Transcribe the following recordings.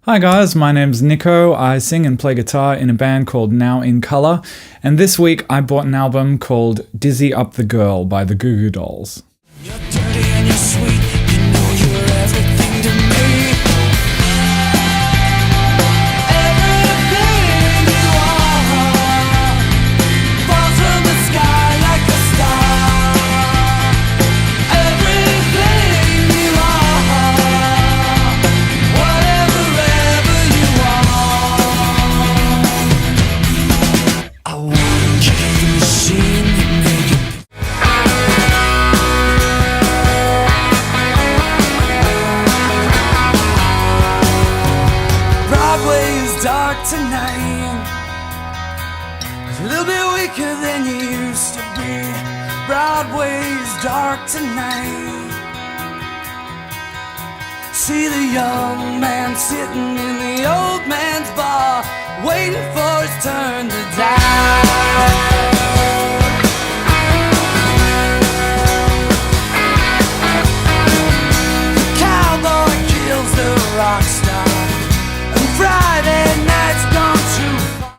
Hi guys, my name's Niko. I sing and play guitar in a band called Now in Colour, and this week I bought an album called Dizzy Up the Girl by the Goo Goo Dolls. You're dirty and you're sweet, you know you're everything to me. Everything you are falls from the sky like a star. Everything you are, whatever you are. I wanna kick the machine and make it. Broadway is dark tonight. It's a little bit weaker than you used to be. Broadway is dark tonight. See the young man sitting in the old man's bar, waiting for his turn to die. The cowboy kills the rock star. Friday night's gone too far.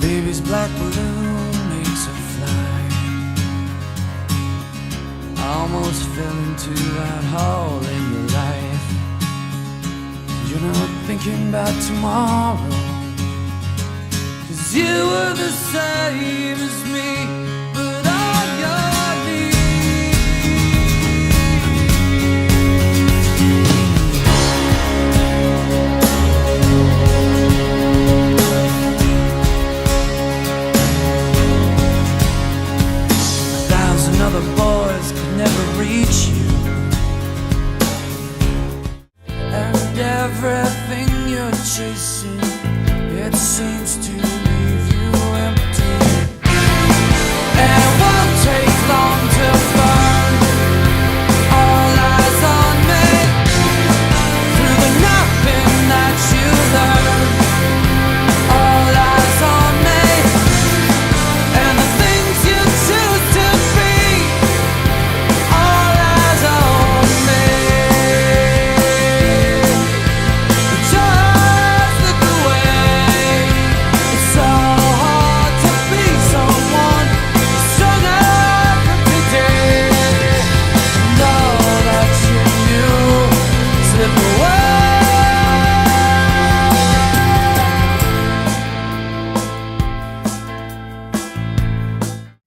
Baby's black balloon makes her fly. I almost fell into that hole in your life. You're not thinking about tomorrow, 'cause you were the same as me. Other boys could never reach you, and everything you're chasing, it seems to leave you empty. And it won't take long to burn. All eyes on me. Through the nothing that you learn. All eyes on me. And the things you choose to be.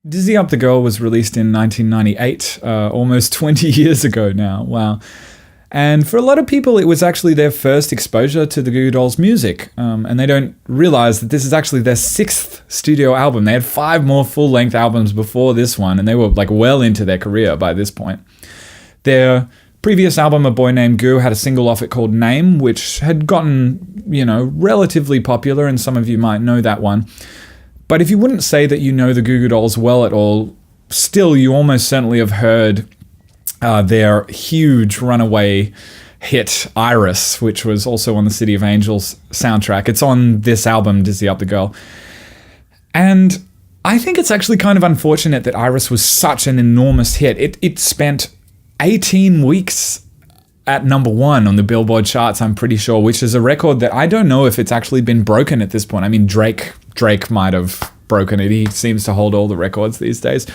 Dizzy Up the Girl was released in 1998, almost 20 years ago now. Wow. And for a lot of people, it was actually their first exposure to the Goo Goo Dolls' music. And they don't realize that this is actually their 6th studio album. They had 5 more full-length albums before this one, and they were like well into their career by this point. Their previous album, A Boy Named Goo, had a single off it called Name, which had gotten, relatively popular, and some of you might know that one. But if you wouldn't say that you know the Goo Goo Dolls well at all, still you almost certainly have heard their huge runaway hit, Iris, which was also on the City of Angels soundtrack. It's on this album, Dizzy Up the Girl. And I think it's actually kind of unfortunate that Iris was such an enormous hit. It spent 18 weeks at number 1 on the Billboard charts, I'm pretty sure, which is a record that I don't know if it's actually been broken at this point. I mean, Drake might have broken it. He seems to hold all the records these days.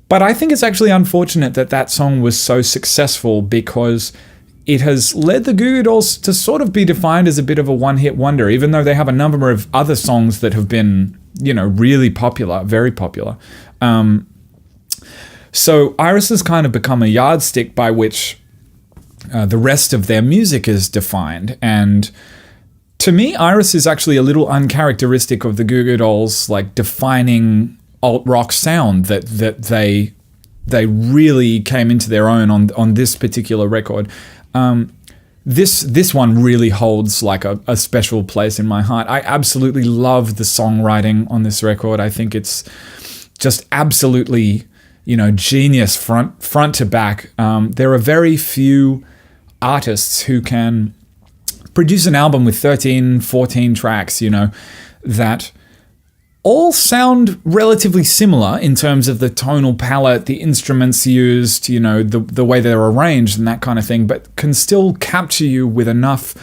But I think it's actually unfortunate that that song was so successful, because it has led the Goo Goo Dolls to sort of be defined as a bit of a one-hit wonder, even though they have a number of other songs that have been, really popular, very popular. So Iris has kind of become a yardstick by which the rest of their music is defined. And to me, Iris is actually a little uncharacteristic of the Goo Goo Dolls, like defining alt-rock sound that they really came into their own on this particular record. This one really holds like a special place in my heart. I absolutely love the songwriting on this record. I think it's just absolutely, genius front to back. There are very few artists who can produce an album with 13, 14 tracks, that all sound relatively similar in terms of the tonal palette, the instruments used, the way they're arranged and that kind of thing, but can still capture you with enough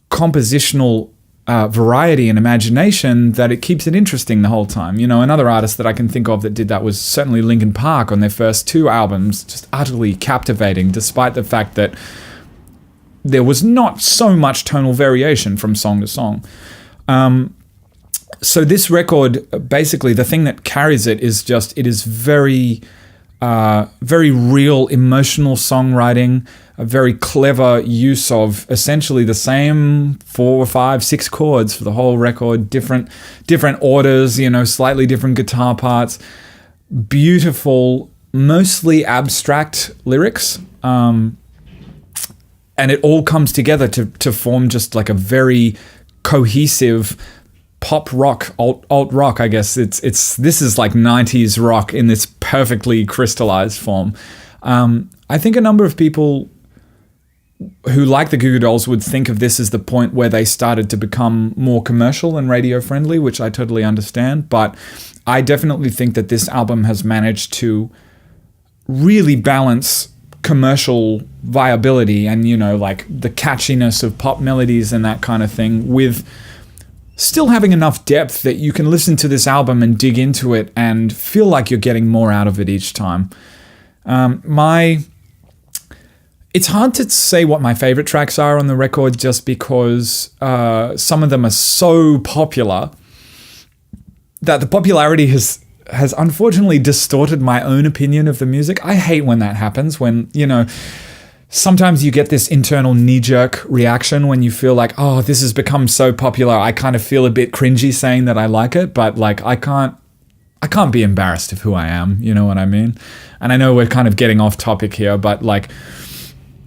compositional variety and imagination that it keeps it interesting the whole time. Another artist that I can think of that did that was certainly Linkin Park on their first 2 albums, just utterly captivating, despite the fact that there was not so much tonal variation from song to song. So this record, basically, the thing that carries it is it is very, very real emotional songwriting, a very clever use of essentially the same 4, 5, 6 chords for the whole record, different orders, slightly different guitar parts, beautiful, mostly abstract lyrics, and it all comes together to form just like a very cohesive pop rock, alt rock, I guess. This is like 90s rock in this perfectly crystallized form. I think a number of people who like the Goo Goo Dolls would think of this as the point where they started to become more commercial and radio friendly, which I totally understand. But I definitely think that this album has managed to really balance commercial viability and, like the catchiness of pop melodies and that kind of thing with still having enough depth that you can listen to this album and dig into it and feel like you're getting more out of it each time. It's hard to say what my favorite tracks are on the record just because some of them are so popular that the popularity has unfortunately distorted my own opinion of the music. I hate when that happens, when, sometimes you get this internal knee-jerk reaction when you feel like, oh, this has become so popular. I kind of feel a bit cringy saying that I like it, but like I can't be embarrassed of who I am, you know what I mean? And I know we're kind of getting off topic here, but like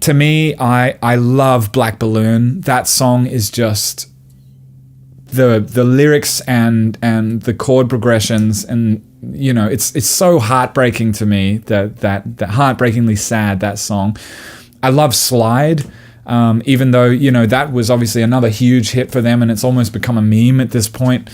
to me, I love Black Balloon. That song is just the lyrics and the chord progressions, and it's so heartbreaking to me, that heartbreakingly sad, that song. I love Slide, even though, that was obviously another huge hit for them and it's almost become a meme at this point.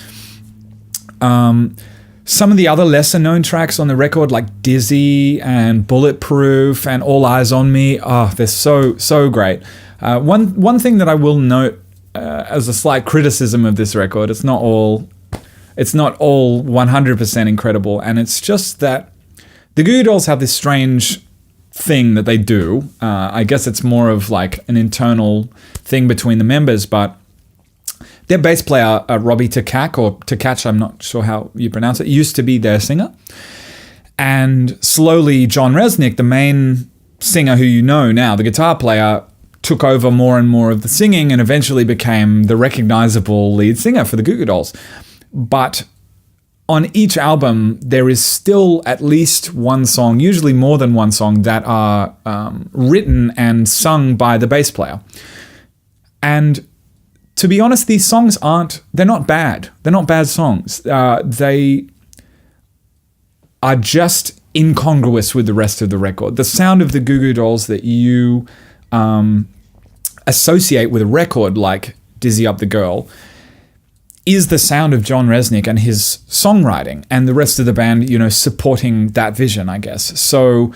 Some of the other lesser known tracks on the record, like Dizzy and Bulletproof and All Eyes on Me, they're so great. One thing that I will note as a slight criticism of this record, it's not all 100% incredible, and it's just that the Goo Goo Dolls have this strange thing that they do. I guess it's more of like an internal thing between the members, but their bass player, Robbie Takach, I'm not sure how you pronounce it, used to be their singer. And slowly John Resnick, the main singer who now, the guitar player, took over more and more of the singing and eventually became the recognizable lead singer for the Goo Goo Dolls. But on each album, there is still at least one song, usually more than one song, that are written and sung by the bass player. And to be honest, these songs they're not bad. They're not bad songs. They are just incongruous with the rest of the record. The sound of the Goo Goo Dolls that you associate with a record like Dizzy Up the Girl is the sound of John Resnick and his songwriting, and the rest of the band, supporting that vision, I guess. So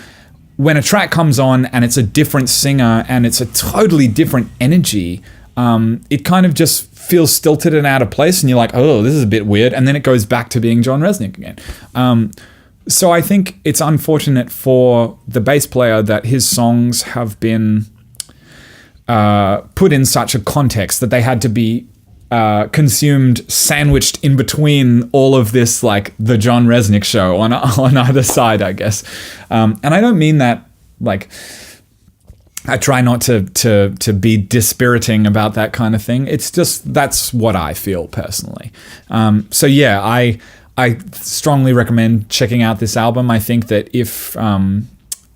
when a track comes on and it's a different singer and it's a totally different energy, it kind of just feels stilted and out of place, and you're like, oh, this is a bit weird, and then it goes back to being John Resnick again. So I think it's unfortunate for the bass player that his songs have been put in such a context that they had to be consumed, sandwiched in between all of this, like the John Resnick show on either side, I guess. And I don't mean that like I try not to be dispiriting about that kind of thing. It's just that's what I feel personally. So yeah, I strongly recommend checking out this album. I think that if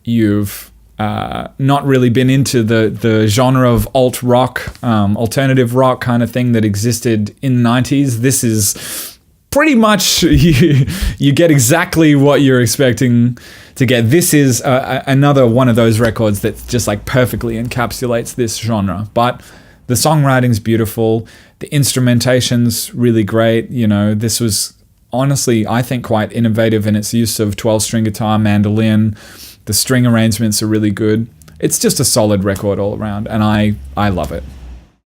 you've not really been into the genre of alt rock, alternative rock kind of thing that existed in the 90s, this is pretty much, you get exactly what you're expecting to get. This is another one of those records that just like perfectly encapsulates this genre. But the songwriting's beautiful, the instrumentation's really great. This was honestly, I think, quite innovative in its use of 12-string guitar, mandolin. The string arrangements are really good. It's just a solid record all around, and I love it.